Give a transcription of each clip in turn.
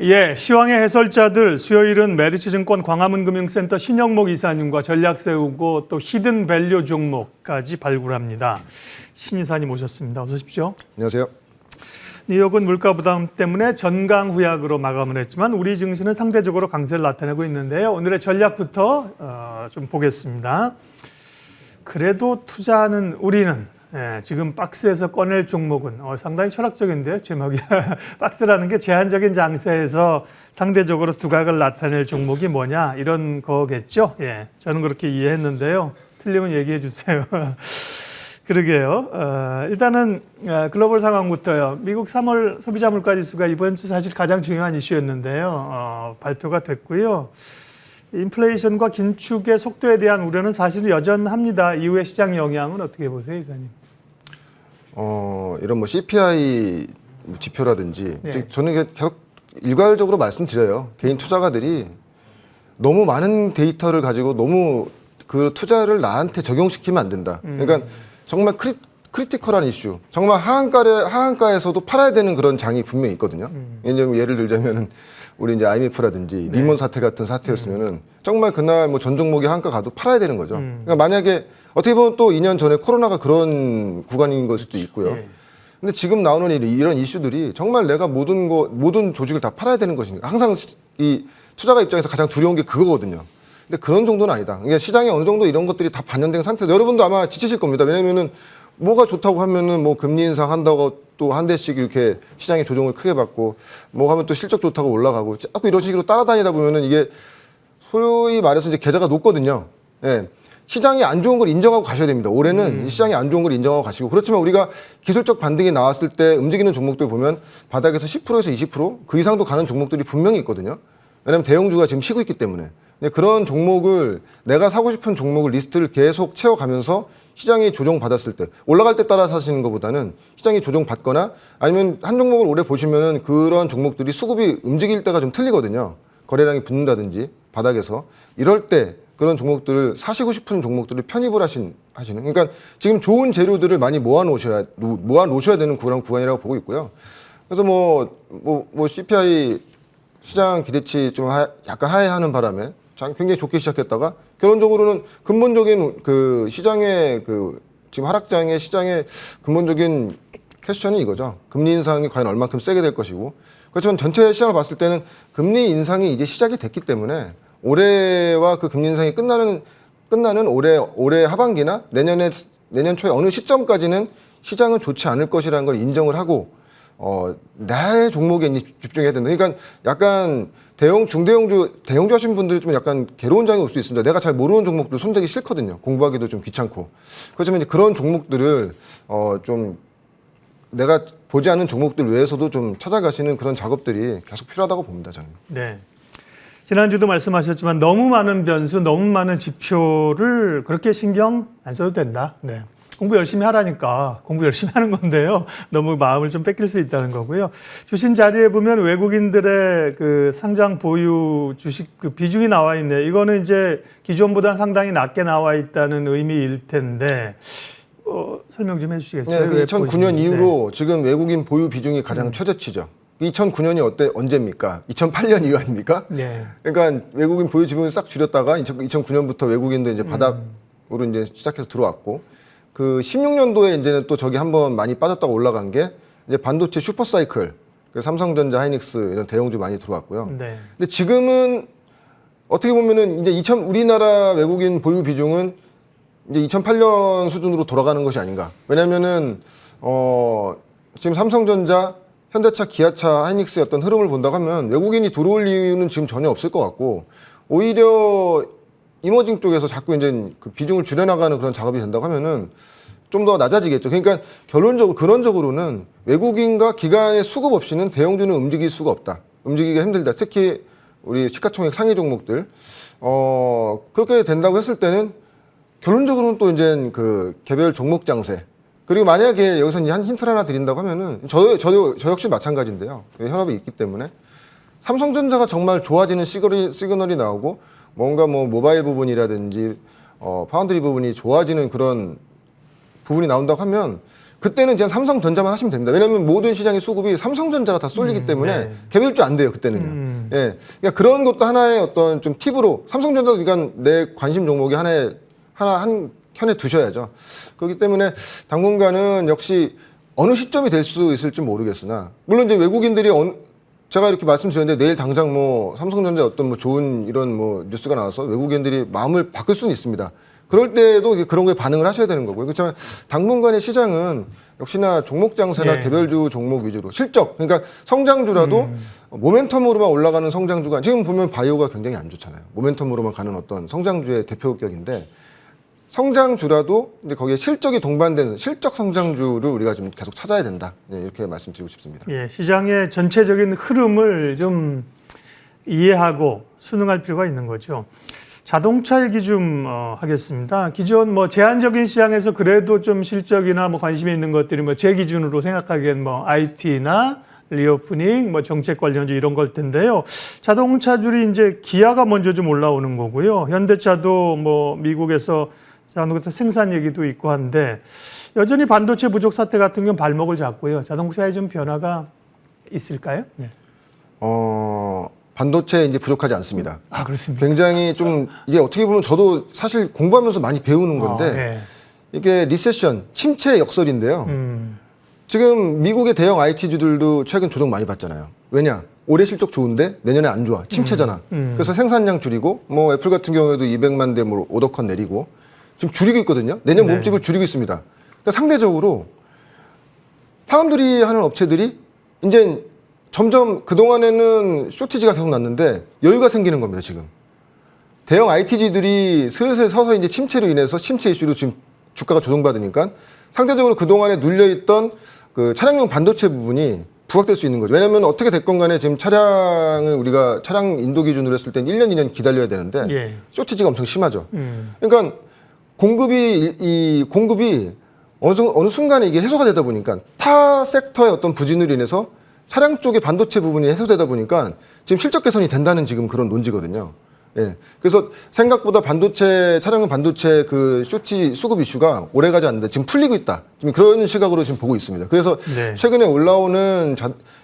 예, 시황의 해설자들 수요일은 메리츠증권 광화문금융센터 신영목 이사님과 전략 세우고 또 히든 밸류 종목까지 발굴합니다. 신 이사님 오셨습니다. 어서 오십시오. 안녕하세요. 뉴욕은 물가 부담 때문에 전강후약으로 마감을 했지만 우리 증시는 상대적으로 강세를 나타내고 있는데요. 오늘의 전략부터 좀 보겠습니다. 그래도 투자하는 우리는 지금 박스에서 꺼낼 종목은 상당히 철학적인데요. 제목이 박스라는 게 제한적인 장세에서 상대적으로 두각을 나타낼 종목이 뭐냐 이런 거겠죠. 예, 저는 그렇게 이해했는데요. 틀리면 얘기해 주세요. 그러게요. 일단은 글로벌 상황부터요. 미국 3월 소비자 물가지수가 이번 주 사실 가장 중요한 이슈였는데요. 발표가 됐고요. 인플레이션과 긴축의 속도에 대한 우려는 사실 여전합니다. 이후의 시장 영향은 어떻게 보세요, 이사님? 이런 뭐 CPI 지표라든지 네. 저는 이게 계속 일괄적으로 말씀드려요. 개인 투자가들이 너무 많은 데이터를 가지고 너무 그 투자를 나한테 적용시키면 안 된다. 그러니까 정말 크리티컬한 이슈, 정말 하한가에서도 팔아야 되는 그런 장이 분명히 있거든요. 예를 들자면은 우리 이제 IMF라든지 네. 리먼 사태 같은 사태였으면은 정말 그날 뭐 전 종목이 하한가 가도 팔아야 되는 거죠. 그러니까 만약에 어떻게 보면 또 2년 전에 코로나가 그런 구간인 걸 수도 있고요. 네. 근데 지금 나오는 이런 이슈들이 정말 내가 모든 조직을 다 팔아야 되는 것이니까 항상 이 투자가 입장에서 가장 두려운 게 그거거든요. 근데 그런 정도는 아니다. 그러니까 시장에 어느 정도 이런 것들이 다 반영된 상태에서 여러분도 아마 지치실 겁니다. 왜냐면은 뭐가 좋다고 하면은 뭐 금리 인상 한다고 또 한 대씩 이렇게 시장의 조정을 크게 받고 뭐 하면 또 실적 좋다고 올라가고 자꾸 이런 식으로 따라다니다 보면은 이게 소위 말해서 이제 계좌가 높거든요. 예. 시장이 안 좋은 걸 인정하고 가셔야 됩니다. 올해는 이 시장이 안 좋은 걸 인정하고 가시고 그렇지만 우리가 기술적 반등이 나왔을 때 움직이는 종목들 보면 바닥에서 10%에서 20%그 이상도 가는 종목들이 분명히 있거든요. 왜냐하면 대형주가 지금 쉬고 있기 때문에. 그런 종목을 내가 사고 싶은 종목을 리스트를 계속 채워가면서 시장이 조정받았을 때 올라갈 때 따라 사시는 것보다는 시장이 조정받거나 아니면 한 종목을 오래 보시면은 그런 종목들이 수급이 움직일 때가 좀 틀리거든요. 거래량이 붙는다든지 바닥에서 이럴 때 그런 종목들을 사시고 싶은 종목들을 편입을 하시는 그러니까 지금 좋은 재료들을 많이 모아 놓으셔야 되는 그런 구간이라고 보고 있고요. 그래서 뭐 CPI 시장 기대치 좀 약간 하회하는 바람에 굉장히 좋게 시작했다가 결론적으로는 근본적인 그 시장의 그 지금 하락장의 시장의 근본적인 퀘스천이 이거죠. 금리 인상이 과연 얼마큼 세게 될 것이고 그렇지만 전체 시장을 봤을 때는 금리 인상이 이제 시작이 됐기 때문에 올해와 그 금리 인상이 끝나는 올해 하반기나 내년 초에 어느 시점까지는 시장은 좋지 않을 것이라는 걸 인정을 하고 나의 종목에 집중해야 된다. 그러니까 약간 대형주 하신 분들이 좀 약간 괴로운 장이 올 수 있습니다. 내가 잘 모르는 종목들 손대기 싫거든요. 공부하기도 좀 귀찮고. 그렇지만 이제 그런 종목들을 좀 내가 보지 않은 종목들 외에서도 좀 찾아가시는 그런 작업들이 계속 필요하다고 봅니다, 저는. 네. 지난주도 말씀하셨지만 너무 많은 변수, 너무 많은 지표를 그렇게 신경 안 써도 된다. 네. 공부 열심히 하라니까 공부 열심히 하는 건데요. 너무 마음을 좀 뺏길 수 있다는 거고요. 주신 자리에 보면 외국인들의 그 상장 보유 주식 그 비중이 나와 있네요. 이거는 이제 기존보다 상당히 낮게 나와 있다는 의미일 텐데 설명 좀 해주시겠어요? 네, 그 2009년 이후로 지금 외국인 보유 비중이 가장 최저치죠. 2009년이 언제입니까? 2008년 이후 아닙니까? 네. 그러니까 외국인 보유 지분을 싹 줄였다가 2009년부터 외국인도 이제 바닥으로 이제 시작해서 들어왔고 그 16년도에 이제는 또 저기 한번 많이 빠졌다가 올라간 게 이제 반도체 슈퍼사이클, 삼성전자, 하이닉스 이런 대형주 많이 들어왔고요. 네. 근데 지금은 어떻게 보면은 이제 우리나라 외국인 보유 비중은 이제 2008년 수준으로 돌아가는 것이 아닌가. 왜냐면은 지금 삼성전자, 현대차, 기아차, 하이닉스의 어떤 흐름을 본다고 하면 외국인이 들어올 이유는 지금 전혀 없을 것 같고 오히려 이머징 쪽에서 자꾸 이제 그 비중을 줄여나가는 그런 작업이 된다고 하면은 좀 더 낮아지겠죠. 그러니까 근원적으로는 외국인과 기관의 수급 없이는 대형주는 움직일 수가 없다. 움직이기가 힘들다. 특히 우리 시가총액 상위 종목들 그렇게 된다고 했을 때는 결론적으로는 또 이제 그 개별 종목 장세 그리고 만약에 여기서 한 힌트를 하나 드린다고 하면은 저 역시 마찬가지인데요. 혈압이 있기 때문에 삼성전자가 정말 좋아지는 시그널이 나오고 뭔가 뭐 모바일 부분이라든지 파운드리 부분이 좋아지는 그런 부분이 나온다고 하면 그때는 그냥 삼성전자만 하시면 됩니다. 왜냐하면 모든 시장의 수급이 삼성전자가 다 쏠리기 때문에 네. 개별주 안 돼요. 그때는요. 예, 그러니까 그런 것도 하나의 어떤 좀 팁으로 삼성전자도 그러니까 내 관심 종목이 한 켠에 두셔야죠. 그렇기 때문에 당분간은 역시 어느 시점이 될 수 있을지 모르겠으나 물론 이제 외국인들이 제가 이렇게 말씀드렸는데 내일 당장 뭐 삼성전자 어떤 뭐 좋은 이런 뭐 뉴스가 나와서 외국인들이 마음을 바꿀 수는 있습니다. 그럴 때도 그런 거에 반응을 하셔야 되는 거고요. 그렇지만 당분간의 시장은 역시나 종목 장세나 예. 개별주 종목 위주로 실적, 그러니까 성장주라도 모멘텀으로만 올라가는 성장주가 지금 보면 바이오가 굉장히 안 좋잖아요. 모멘텀으로만 가는 어떤 성장주의 대표격인데 성장주라도 이제 거기에 실적이 동반되는 실적 성장주를 우리가 좀 계속 찾아야 된다. 네, 이렇게 말씀드리고 싶습니다. 예, 시장의 전체적인 흐름을 좀 이해하고 순응할 필요가 있는 거죠. 자동차 얘기 좀 하겠습니다. 기존 뭐 제한적인 시장에서 그래도 좀 실적이나 뭐 관심이 있는 것들이 뭐 제 기준으로 생각하기엔 뭐 IT나 리오프닝, 뭐 정책 관련주 이런 걸 텐데요. 자동차들이 이제 기아가 먼저 좀 올라오는 거고요. 현대차도 뭐 미국에서 자동차 생산 얘기도 있고 한데 여전히 반도체 부족 사태 같은 경우는 발목을 잡고요. 자동차에 좀 변화가 있을까요? 네. 반도체 이제 부족하지 않습니다. 아, 그렇습니다. 굉장히 좀 이게 어떻게 보면 저도 사실 공부하면서 많이 배우는 건데 네. 이게 리세션, 침체 역설인데요. 지금 미국의 대형 IT주들도 최근 조정 많이 받잖아요. 왜냐? 올해 실적 좋은데 내년에 안 좋아. 침체잖아. 그래서 생산량 줄이고 뭐 애플 같은 경우에도 200만 대 오더컷 내리고 지금 줄이고 있거든요. 내년 네. 몸집을 줄이고 있습니다. 그러니까 상대적으로 파운드리 하는 업체들이 이제 점점 그동안에는 쇼티지가 계속 났는데 여유가 생기는 겁니다, 지금. 대형 IT주들이 슬슬 서서 이제 침체로 인해서 침체 이슈로 지금 주가가 조정받으니까 상대적으로 그동안에 눌려있던 그 차량용 반도체 부분이 부각될 수 있는 거죠. 왜냐하면 어떻게 됐건 간에 지금 차량을 우리가 차량 인도 기준으로 했을 땐 1년, 2년 기다려야 되는데 예. 쇼티지가 엄청 심하죠. 그러니까 공급이 어느 순간에 이게 해소가 되다 보니까 타 섹터의 어떤 부진으로 인해서 차량 쪽의 반도체 부분이 해소되다 보니까 지금 실적 개선이 된다는 지금 그런 논지거든요. 예. 그래서 생각보다 차량용 반도체 그 쇼티 수급 이슈가 오래가지 않는데 지금 풀리고 있다. 지금 그런 시각으로 지금 보고 있습니다. 그래서 네. 최근에 올라오는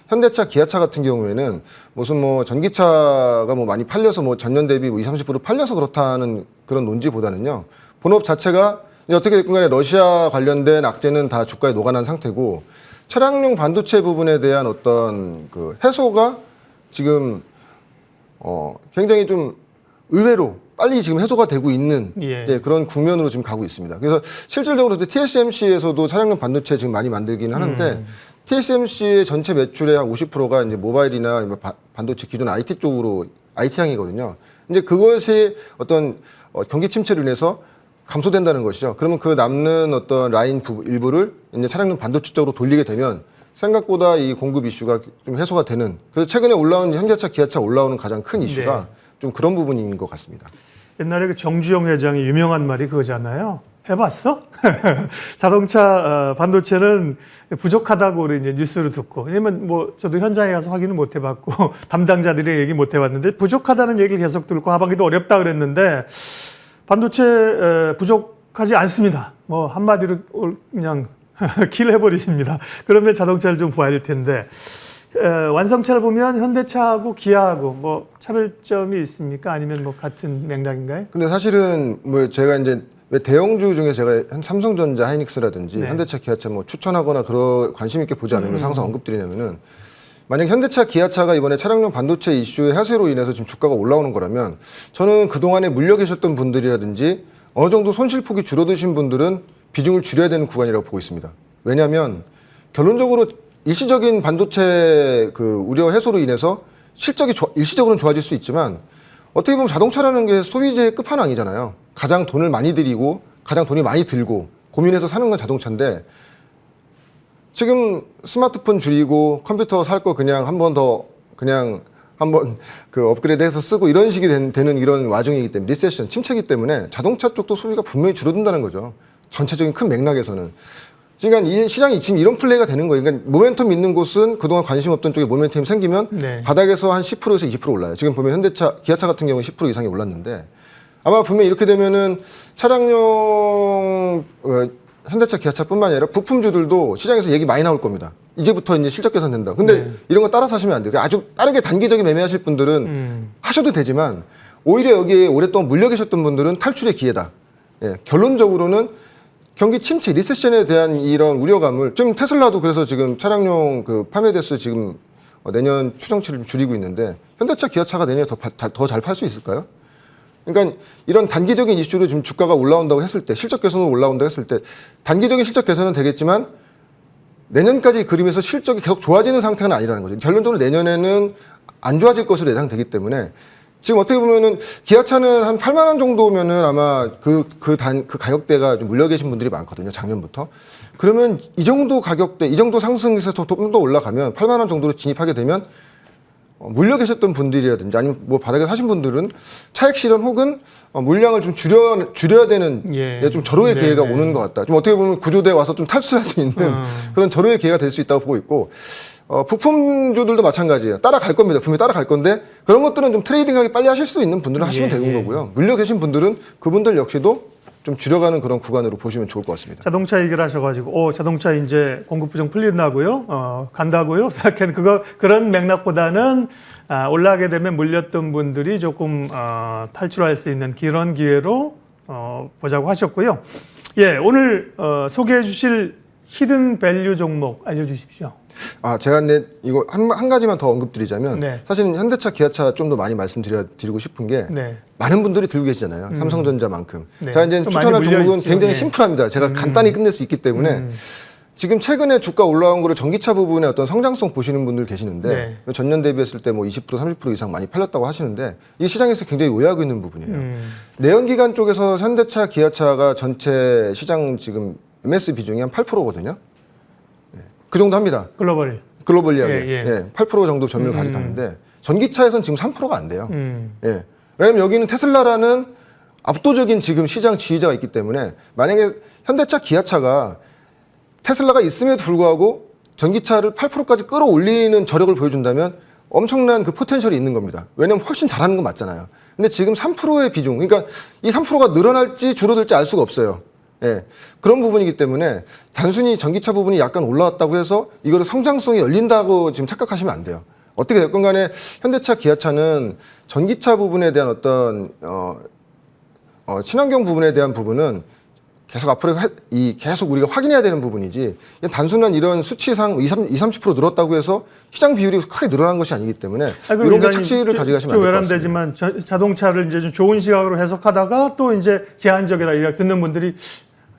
현대차, 기아차 같은 경우에는 무슨 뭐 전기차가 뭐 많이 팔려서 뭐 전년 대비 뭐 20, 30% 팔려서 그렇다는 그런 논지보다는요. 본업 자체가 어떻게 됐건 간에 러시아 관련된 악재는 다 주가에 녹아난 상태고 차량용 반도체 부분에 대한 어떤 그 해소가 지금 굉장히 좀 의외로 빨리 지금 해소가 되고 있는 예. 예, 그런 국면으로 지금 가고 있습니다. 그래서 실질적으로 TSMC에서도 차량용 반도체 지금 많이 만들기는 하는데 TSMC의 전체 매출의 한 50%가 이제 모바일이나 반도체 기존 IT 쪽으로 IT향이거든요. 이제 그것이 어떤 경기 침체로 인해서 감소된다는 것이죠. 그러면 그 남는 어떤 라인 일부를 이제 차량용 반도체 쪽으로 돌리게 되면 생각보다 이 공급 이슈가 좀 해소가 되는. 그래서 최근에 올라온 현대차, 기아차 올라오는 가장 큰 이슈가 네. 좀 그런 부분인 것 같습니다. 옛날에 그 정주영 회장이 유명한 말이 그거잖아요. 해봤어? 자동차 반도체는 부족하다고 우리 이제 뉴스를 듣고, 왜냐면 뭐 저도 현장에 가서 확인을 못 해봤고 담당자들이 얘기 못 해봤는데 부족하다는 얘기를 계속 듣고 하반기도 어렵다 그랬는데 반도체 부족하지 않습니다. 뭐 한마디로 그냥 킬해버리십니다. 그러면 자동차를 좀 보아야 될 텐데 완성차를 보면 현대차하고 기아하고 뭐 차별점이 있습니까? 아니면 뭐 같은 맥락인가요? 근데 사실은 뭐 제가 이제 왜 대형주 중에 제가 삼성전자, 하이닉스라든지 네. 현대차, 기아차 뭐 추천하거나 그런 관심 있게 보지 않으면서 항상 언급드리냐면은 만약 현대차, 기아차가 이번에 차량용 반도체 이슈의 해소로 인해서 지금 주가가 올라오는 거라면 저는 그동안에 물려 계셨던 분들이라든지 어느 정도 손실폭이 줄어드신 분들은 비중을 줄여야 되는 구간이라고 보고 있습니다. 왜냐하면 결론적으로 일시적인 반도체 그 우려 해소로 인해서 실적이 일시적으로는 좋아질 수 있지만 어떻게 보면 자동차라는 게 소비재의 끝판왕이잖아요. 가장 돈을 많이 들이고 가장 돈이 많이 들고 고민해서 사는 건 자동차인데 지금 스마트폰 줄이고 컴퓨터 살 거 그냥 한 번 더 그냥 한번 그 업그레이드해서 쓰고 이런 식이 되는 이런 와중이기 때문에 리세션, 침체이기 때문에 자동차 쪽도 소비가 분명히 줄어든다는 거죠. 전체적인 큰 맥락에서는. 그러니까 이 시장이 지금 이런 플레이가 되는 거예요. 그러니까 모멘텀 있는 곳은 그동안 관심 없던 쪽에 모멘텀이 생기면 네. 바닥에서 한 10%에서 20% 올라요. 지금 보면 현대차, 기아차 같은 경우는 10% 이상이 올랐는데 아마 분명히 이렇게 되면은 차량용 현대차, 기아차뿐만 아니라 부품주들도 시장에서 얘기 많이 나올 겁니다. 이제부터 이제 실적 개선된다. 근데 이런 거 따라서 하시면 안 돼요. 아주 빠르게 단기적인 매매하실 분들은 하셔도 되지만 오히려 여기에 오랫동안 물려 계셨던 분들은 탈출의 기회다. 예, 결론적으로는 경기 침체, 리세션에 대한 이런 우려감을 좀 테슬라도 그래서 지금 차량용 그 판매 대수 지금 내년 추정치를 좀 줄이고 있는데 현대차, 기아차가 내년에 더 잘 팔 수 있을까요? 그러니까 이런 단기적인 이슈로 지금 주가가 올라온다고 했을 때, 실적 개선으로 올라온다고 했을 때 단기적인 실적 개선은 되겠지만 내년까지 그림에서 실적이 계속 좋아지는 상태는 아니라는 거죠. 결론적으로 내년에는 안 좋아질 것으로 예상되기 때문에 지금 어떻게 보면은 기아차는 한 8만 원 정도면은 아마 그 가격대가 좀 물려 계신 분들이 많거든요. 작년부터. 그러면 이 정도 가격대, 이 정도 상승에서 좀 더 올라가면 8만 원 정도로 진입하게 되면 물려 계셨던 분들이라든지 아니면 뭐 바닥에 사신 분들은 차익 실현 혹은 물량을 좀 줄여야 되는 좀 절호의 기회가 오는 것 같다. 좀 어떻게 보면 구조대에 와서 좀 탈수할 수 있는 그런 절호의 기회가 될 수 있다고 보고 있고 부품주들도 마찬가지예요. 따라갈 겁니다. 분명히 따라갈 건데 그런 것들은 좀 트레이딩하기 빨리 하실 수 있는 분들은 하시면 되는 거고요. 물려 계신 분들은 그분들 역시도 좀 줄여가는 그런 구간으로 보시면 좋을 것 같습니다. 자동차 얘기를 하셔가지고, 자동차 이제 공급 부정 풀린다고요? 간다고요? 그런 맥락보다는 올라가게 되면 물렸던 분들이 조금 탈출할 수 있는 그런 기회로 보자고 하셨고요. 예, 오늘 소개해 주실 히든 밸류 종목 알려주십시오. 제가 이거 한 가지만 더 언급드리자면 사실 현대차, 기아차 좀 더 많이 말씀드리고 싶은 게 많은 분들이 들고 계시잖아요. 삼성전자만큼. 제가 이제 추천할 종목은 굉장히 심플합니다. 제가 간단히 끝낼 수 있기 때문에 지금 최근에 주가 올라온 거를 전기차 부분의 어떤 성장성 보시는 분들 계시는데 전년 대비했을 때 뭐 20% 30% 이상 많이 팔렸다고 하시는데 이 시장에서 굉장히 오해하고 있는 부분이에요. 내연기관 쪽에서 현대차, 기아차가 전체 시장 지금 MS 비중이 한 8%거든요. 그 정도 합니다. 글로벌 이야기. 8% 정도 점유를 가져가는데 전기차에서는 지금 3%가 안 돼요. 왜냐하면 여기는 테슬라라는 압도적인 지금 시장 지휘자가 있기 때문에 만약에 현대차, 기아차가 테슬라가 있음에도 불구하고 전기차를 8%까지 끌어올리는 저력을 보여준다면 엄청난 그 포텐셜이 있는 겁니다. 왜냐하면 훨씬 잘하는 건 맞잖아요. 근데 지금 3%의 비중, 그러니까 이 3%가 늘어날지 줄어들지 알 수가 없어요. 그런 부분이기 때문에 단순히 전기차 부분이 약간 올라왔다고 해서 이거를 성장성이 열린다고 지금 착각하시면 안 돼요. 어떻게 됐건 간에 현대차, 기아차는 전기차 부분에 대한 어떤 친환경 부분에 대한 부분은 계속 앞으로 계속 우리가 확인해야 되는 부분이지 단순한 이런 수치상 20-30% 늘었다고 해서 시장 비율이 크게 늘어난 것이 아니기 때문에 이런 게 착시를 가져가시면 안 될 것 같습니다. 외람되지만 자동차를 이제 좀 좋은 시각으로 해석하다가 또 이제 제한적이다 이렇게 듣는 분들이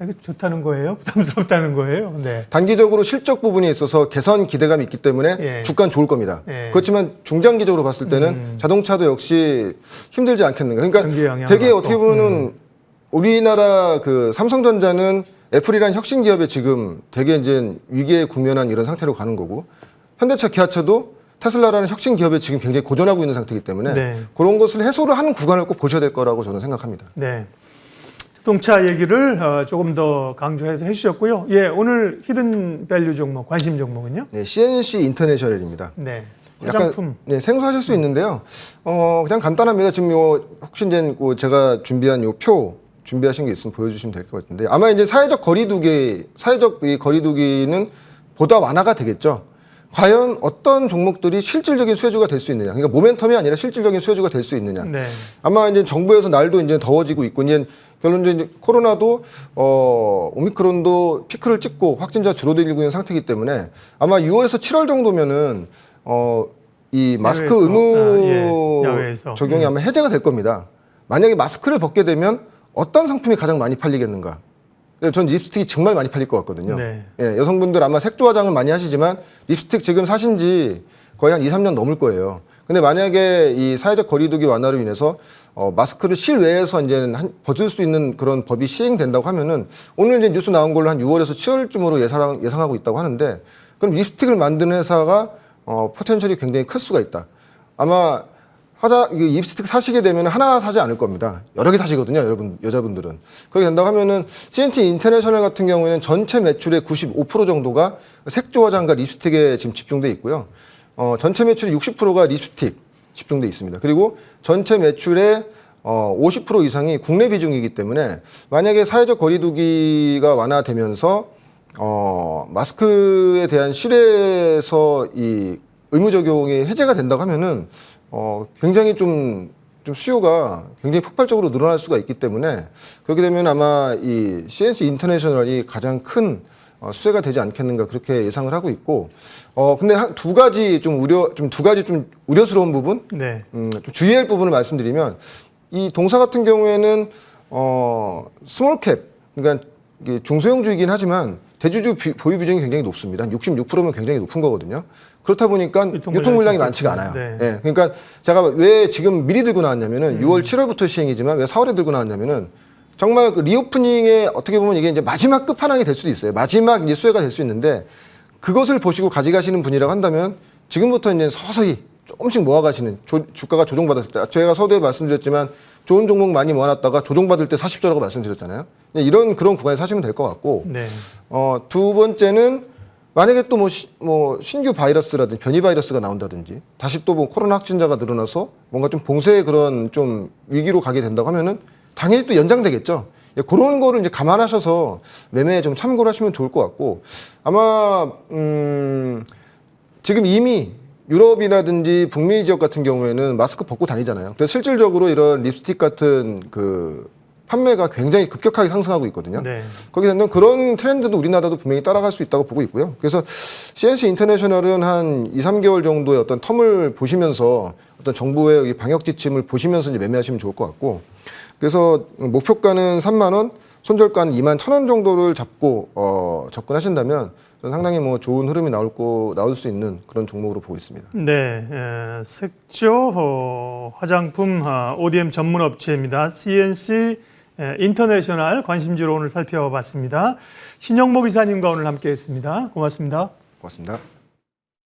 이거 좋다는 거예요? 부담스럽다는 거예요? 단기적으로 실적 부분에 있어서 개선 기대감이 있기 때문에 주가는 좋을 겁니다. 그렇지만 중장기적으로 봤을 때는 자동차도 역시 힘들지 않겠는가. 그러니까 되게 어떻게 보면은 우리나라 그 삼성전자는 애플이라는 혁신 기업에 지금 되게 이제 위기에 국면한 이런 상태로 가는 거고 현대차, 기아차도 테슬라라는 혁신 기업에 지금 굉장히 고전하고 있는 상태이기 때문에 그런 것을 해소를 하는 구간을 꼭 보셔야 될 거라고 저는 생각합니다. 자동차 얘기를 조금 더 강조해서 해주셨고요. 오늘 히든 밸류 종목, 관심 종목은요? CNC 인터내셔널입니다. 화장품. 약간 생소하실 수 있는데요. 그냥 간단합니다. 지금 혹시 이제 제가 준비한 표 준비하신 게 있으면 보여주시면 될 것 같은데 아마 이제 사회적 이 거리두기는 보다 완화가 되겠죠. 과연 어떤 종목들이 실질적인 수혜주가 될 수 있느냐. 그러니까 모멘텀이 아니라 실질적인 수혜주가 될 수 있느냐. 아마 이제 정부에서 날도 이제 더워지고 있고 이제 결론적으로 이제 코로나도 오미크론도 피크를 찍고 확진자 줄어들고 있는 상태이기 때문에 아마 6월에서 7월 정도면은 이 마스크 의무 적용이 아마 해제가 될 겁니다. 만약에 마스크를 벗게 되면 어떤 상품이 가장 많이 팔리겠는가? 전 립스틱이 정말 많이 팔릴 것 같거든요. 여성분들 아마 색조 화장을 많이 하시지만 립스틱 지금 사신 지 거의 한 2-3년 넘을 거예요. 근데 만약에 이 사회적 거리두기 완화로 인해서 마스크를 실외에서 이제 벗을 수 있는 그런 법이 시행된다고 하면은 오늘 이제 뉴스 나온 걸로 한 6월에서 7월쯤으로 예상하고 있다고 하는데 그럼 립스틱을 만드는 회사가 포텐셜이 굉장히 클 수가 있다. 아마 이 립스틱 사시게 되면 하나 사지 않을 겁니다. 여러 개 사시거든요, 여자분들은. 그렇게 된다고 하면은 CNC 인터내셔널 같은 경우에는 전체 매출의 95% 정도가 색조 화장과 립스틱에 지금 집중돼 있고요. 전체 매출의 60%가 립스틱 집중돼 있습니다. 그리고 전체 매출의 50% 이상이 국내 비중이기 때문에 만약에 사회적 거리두기가 완화되면서 마스크에 대한 실외에서 이 의무 적용이 해제가 된다고 하면은 굉장히 좀 수요가 굉장히 폭발적으로 늘어날 수가 있기 때문에 그렇게 되면 아마 이 CNC 인터내셔널이 가장 큰 수혜가 되지 않겠는가 그렇게 예상을 하고 있고 근데 두 가지 좀 우려스러운 부분, 네. 좀 주의할 부분을 말씀드리면 이 동사 같은 경우에는 스몰캡 그러니까 이게 중소형주이긴 하지만 대주주 보유 비중이 굉장히 높습니다. 66%면 굉장히 높은 거거든요. 그렇다 보니까 유통 물량이 많지가 않아요. 네. 예, 그러니까 제가 왜 지금 미리 들고 나왔냐면은 6월 7월부터 시행이지만 왜 4월에 들고 나왔냐면은 정말 그 리오프닝에 어떻게 보면 이게 이제 마지막 끝판왕이 될 수도 있어요. 마지막 이제 수혜가 될 수 있는데 그것을 보시고 가져가시는 분이라고 한다면 지금부터 이제 서서히 조금씩 모아가시는 주가가 조정받았을 때 제가 서두에 말씀드렸지만 좋은 종목 많이 모아놨다가 조정받을 때 40조라고 말씀드렸잖아요. 이런 그런 구간에 사시면 될 것 같고 네. 두 번째는 만약에 또 뭐 신규 바이러스라든지 변이 바이러스가 나온다든지 다시 또 뭐 코로나 확진자가 늘어나서 뭔가 좀 봉쇄의 그런 좀 위기로 가게 된다고 하면은 당연히 또 연장되겠죠. 그런 거를 이제 감안하셔서 매매에 좀 참고를 하시면 좋을 것 같고 아마 지금 이미 유럽이라든지 북미 지역 같은 경우에는 마스크 벗고 다니잖아요. 그래서 실질적으로 이런 립스틱 같은 그 판매가 굉장히 급격하게 상승하고 있거든요. 네. 거기에 대한 그런 트렌드도 우리나라도 분명히 따라갈 수 있다고 보고 있고요. 그래서 CNC 인터내셔널은 한 2, 3개월 정도의 어떤 텀을 보시면서 어떤 정부의 방역 지침을 보시면서 이제 매매하시면 좋을 것 같고 그래서 목표가는 3만 원, 손절가는 2만 1,000원 정도를 잡고 접근하신다면 저는 상당히 뭐 좋은 흐름이 나올 수 있는 그런 종목으로 보고 있습니다. 네, 색조 화장품 ODM 전문 업체입니다. CNC 인터내셔널 관심주로 오늘 살펴봤습니다. 신영목 이사님과 오늘 함께했습니다. 고맙습니다. 고맙습니다.